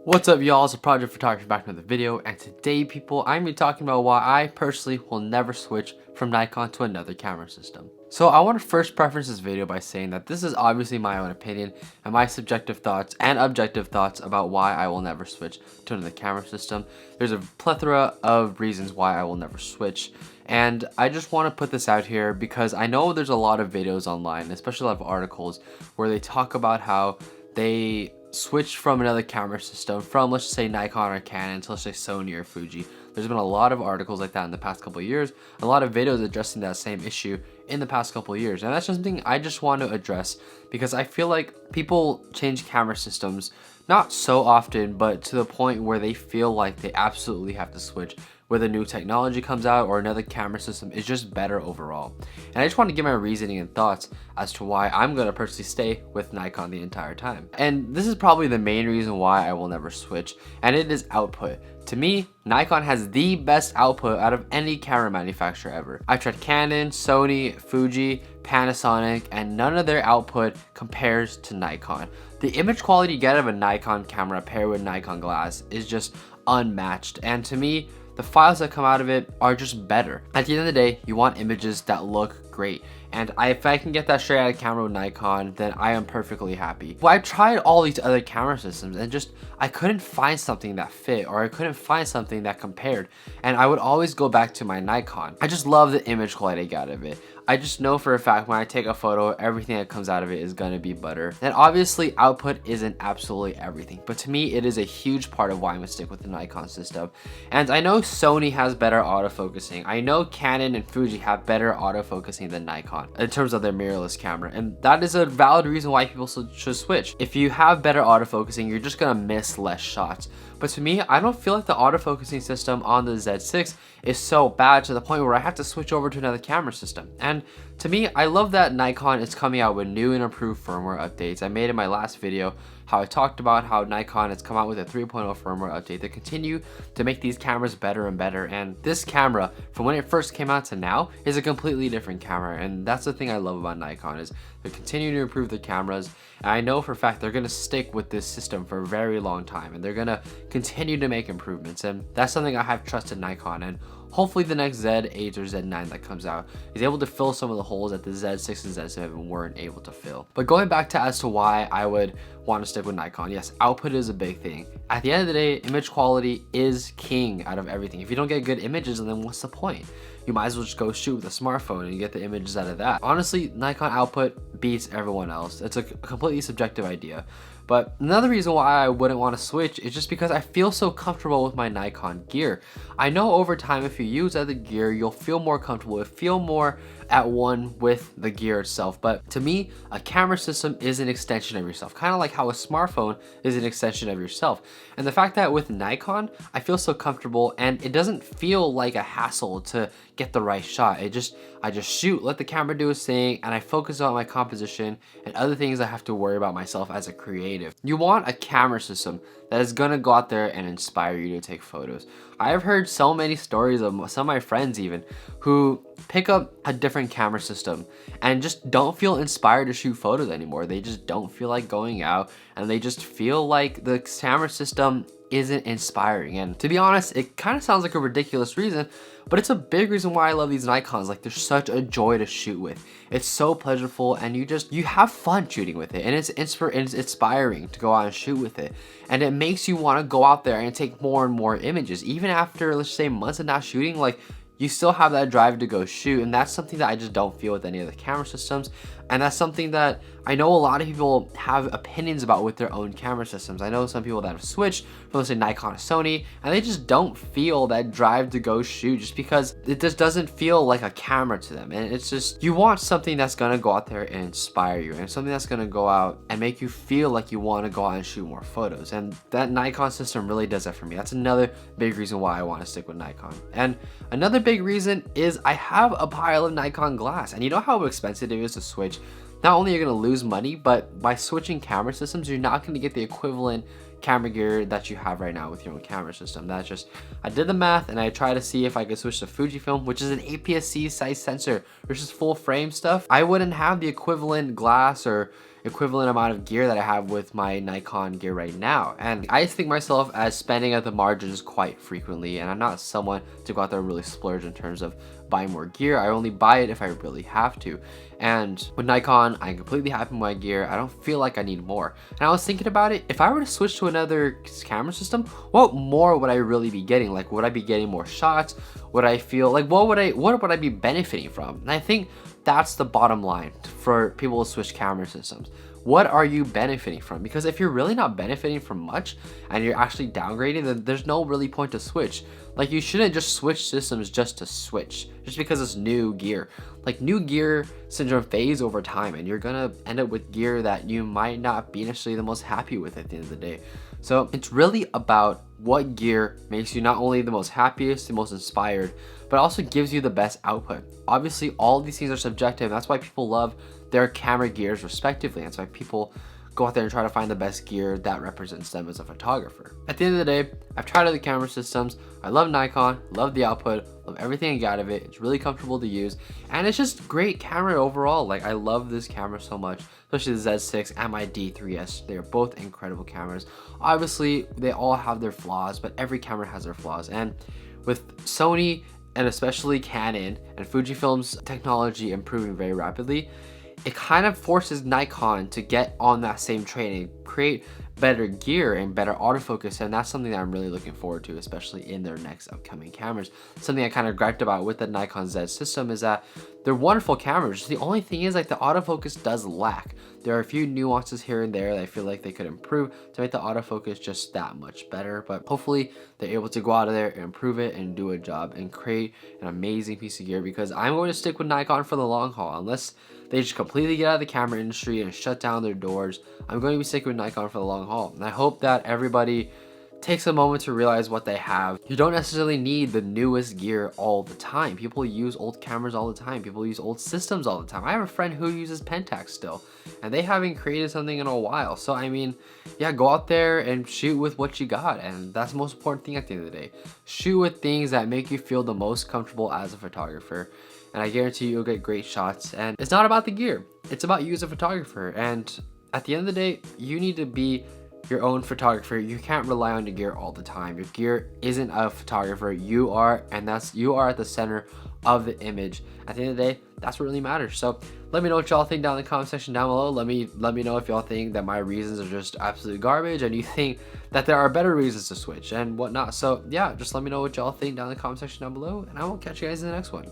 What's up, y'all? It's a Project Photography back with another video, and today, people, I'm going to be talking about why I personally will never switch from Nikon to another camera system. So I want to first preface this video by saying that this is obviously my own opinion and my subjective thoughts and objective thoughts about why I will never switch to another camera system. There's a plethora of reasons why I will never switch, and I just want to put this out here because I know there's a lot of videos online, especially a lot of articles, where they talk about how they switch from another camera system from, let's just say, Nikon or Canon to, let's say, Sony or Fuji. There's been a lot of articles like that in the past couple of years, a lot of videos addressing that same issue in the past couple of years, and that's just something I just want to address because I feel like people change camera systems not so often, but to the point where they feel like they absolutely have to switch whether new technology comes out or another camera system is just better overall. And I just want to give my reasoning and thoughts as to why I'm going to personally stay with Nikon the entire time. And this is probably the main reason why I will never switch, and it is output. To me, Nikon has the best output out of any camera manufacturer ever. I've tried Canon, Sony, Fuji, Panasonic, and none of their output compares to Nikon. The image quality you get out of a Nikon camera paired with Nikon glass is just unmatched, and to me, the files that come out of it are just better. At the end of the day, you want images that look great. And if I can get that straight out of camera with Nikon, then I am perfectly happy. But I've tried all these other camera systems and just, I couldn't find something that fit, or I couldn't find something that compared. And I would always go back to my Nikon. I just love the image quality I got out of it. I just know for a fact when I take a photo, everything that comes out of it is gonna be better. And obviously output isn't absolutely everything, but to me it is a huge part of why I'm gonna stick with the Nikon system. And I know Sony has better autofocusing. I know Canon and Fuji have better autofocusing than Nikon in terms of their mirrorless camera, and that is a valid reason why people should switch. If you have better autofocusing, you're just gonna miss less shots. But to me, I don't feel like the autofocusing system on the Z6 is so bad to the point where I have to switch over to another camera system. And to me, I love that Nikon is coming out with new and improved firmware updates. I made in my last video how I talked about how Nikon has come out with a 3.0 firmware update that continue to make these cameras better and better. And this camera, from when it first came out to now, is a completely different camera. And that's the thing I love about Nikon, is they continue to improve their cameras. And I know for a fact they're gonna stick with this system for a very long time, and they're gonna continue to make improvements. And that's something I have trusted Nikon, and hopefully the next Z8 or Z9 that comes out is able to fill some of the holes that the Z6 and Z7 weren't able to fill. But going back to as to why I would want to stick with Nikon, yes, output is a big thing. At the end of the day, image quality is king out of everything. If you don't get good images, then what's the point? You might as well just go shoot with a smartphone and get the images out of that. Honestly, Nikon output beats everyone else. It's a completely subjective idea. But another reason why I wouldn't want to switch is just because I feel so comfortable with my Nikon gear. I know over time, if you use other gear, you'll feel more comfortable, you'll feel more at one with the gear itself. But to me, a camera system is an extension of yourself, kind of like how a smartphone is an extension of yourself. And the fact that with Nikon, I feel so comfortable, and it doesn't feel like a hassle to get the right shot. I just shoot, let the camera do its thing, and I focus on my composition and other things I have to worry about myself as a creative. You want a camera system that is gonna go out there and inspire you to take photos. I have heard so many stories of some of my friends even who pick up a different camera system and just don't feel inspired to shoot photos anymore. They just don't feel like going out, and they just feel like the camera system isn't inspiring. And to be honest, it kind of sounds like a ridiculous reason, but it's a big reason why I love these Nikons. Like, they're such a joy to shoot with. It's so pleasurable, and you have fun shooting with it, and it's inspiring to go out and shoot with it. And it makes you want to go out there and take more and more images. Even after, let's say, months of not shooting, like, you still have that drive to go shoot, and that's something that I just don't feel with any of the camera systems. And that's something that I know a lot of people have opinions about with their own camera systems. I know some people that have switched from, let's say, Nikon to Sony, and they just don't feel that drive to go shoot just because it just doesn't feel like a camera to them. And it's just, you want something that's gonna go out there and inspire you, and something that's gonna go out and make you feel like you wanna go out and shoot more photos. And that Nikon system really does that for me. That's another big reason why I wanna stick with Nikon. And another big reason is I have a pile of Nikon glass, and you know how expensive it is to switch. Not only are you going to lose money, but by switching camera systems, you're not going to get the equivalent camera gear that you have right now with your own camera system. That's just, I did the math and I tried to see if I could switch to Fujifilm, which is an APS-C size sensor versus full frame stuff. I wouldn't have the equivalent glass or equivalent amount of gear that I have with my Nikon gear right now. And I think myself as spending at the margins quite frequently, and I'm not someone to go out there and really splurge in terms of buying more gear. I only buy it if I really have to. And with Nikon, I'm completely happy with my gear. I don't feel like I need more. And I was thinking about it, if I were to switch to another camera system, what more would I really be getting? Like, would I be getting more shots? Would I feel like, what would I be benefiting from? And I think that's the bottom line for people to switch camera systems. What are you benefiting from? Because if you're really not benefiting from much and you're actually downgrading, then there's no really point to switch. Like, you shouldn't just switch systems just to switch, just because it's new gear. Like, new gear syndrome fades over time, and you're gonna end up with gear that you might not be necessarily the most happy with at the end of the day. So it's really about what gear makes you not only the most happiest, the most inspired, but also gives you the best output. Obviously, all these things are subjective. That's why people love their camera gears respectively. That's why people go out there and try to find the best gear that represents them as a photographer. At the end of the day, I've tried other camera systems. I love Nikon, love the output, love everything I got out of it. It's really comfortable to use, and it's just great camera overall. Like, I love this camera so much, especially the Z6 and my D3S. They are both incredible cameras. Obviously, they all have their flaws, but every camera has their flaws. And with Sony and especially Canon and Fujifilm's technology improving very rapidly, it kind of forces Nikon to get on that same train and create better gear and better autofocus, and that's something that I'm really looking forward to, especially in their next upcoming cameras. Something I kind of griped about with the Nikon Z system is that they're wonderful cameras. The only thing is, like, the autofocus does lack. There are a few nuances here and there that I feel like they could improve to make the autofocus just that much better, but hopefully they're able to go out of there and improve it and do a job and create an amazing piece of gear, because I'm going to stick with Nikon for the long haul. Unless they just completely get out of the camera industry and shut down their doors, I'm going to be sticking with Nikon for the long haul. And I hope that everybody takes a moment to realize what they have. You don't necessarily need the newest gear all the time. People use old cameras all the time. People use old systems all the time. I have a friend who uses Pentax still, and they haven't created something in a while. So I mean, yeah, go out there and shoot with what you got, and that's the most important thing at the end of the day. Shoot with things that make you feel the most comfortable as a photographer, and I guarantee you'll get great shots. And it's not about the gear, it's about you as a photographer. And at the end of the day, you need to be your own photographer. You can't rely on your gear all the time. Your gear isn't a photographer, you are, and you are at the center of the image. At the end of the day, that's what really matters. So let me know what y'all think down in the comment section down below. Let me know if y'all think that my reasons are just absolute garbage and you think that there are better reasons to switch and whatnot. So yeah, just let me know what y'all think down in the comment section down below, and I will catch you guys in the next one.